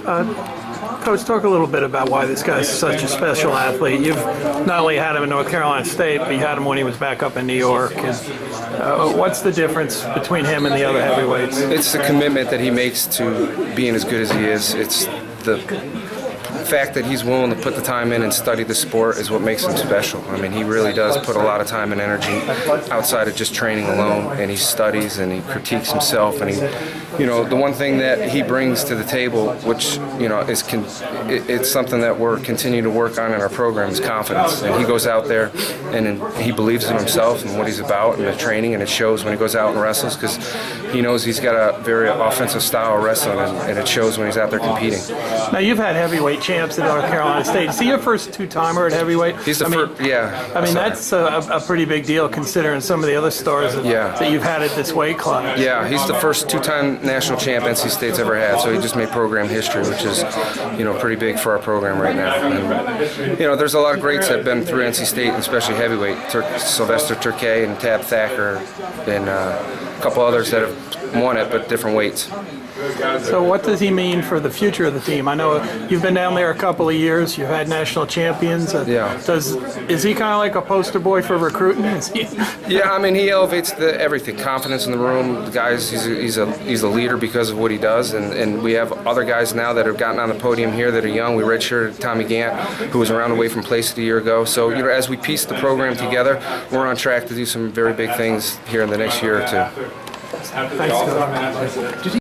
Coach, talk a little bit about why this guy's such a special athlete. You've not only had him in North Carolina State, but you had him when he was back up in New York. And, what's the difference between him and the other heavyweights? It's the commitment that he makes to being as good as he is. It's the fact that he's willing to put the time in and study the sport is what makes him special. I mean, he really does put a lot of time and energy outside of just training alone, and he studies and he critiques himself, and the one thing that he brings to the table, which is it's something that we're continuing to work on in our program, is confidence. And he goes out there and he believes in himself and what he's about and the training, and it shows when he goes out and wrestles, because he knows he's got a very offensive style of wrestling, and it shows when he's out there competing. Now, you've had heavyweight champs at North Carolina State. Is he your first two-timer at heavyweight? He's the first, yeah. I mean, that's a pretty big deal considering some of the other stars that you've had at this weight class. Yeah, he's the first two-time national champ NC State's ever had, so he just made program history, which is, pretty big for our program right now. And, there's a lot of greats that have been through NC State, and especially heavyweight. Sylvester Turkay and Tab Thacker, and a couple others that have won it, but different weights. So what does he mean for the future of the team? I know you've been down there a couple of years. You've had national champions. Is he kind of like a poster boy for recruiting? Yeah, I mean, he elevates everything. Confidence in the room. The guys, he's a leader because of what he does. And we have other guys now that have gotten on the podium here that are young. We redshirted Tommy Gant, who was around away from Place a year ago. So as we piece the program together, we're on track to do some very big things here in the next year or two. Thanks, Coach.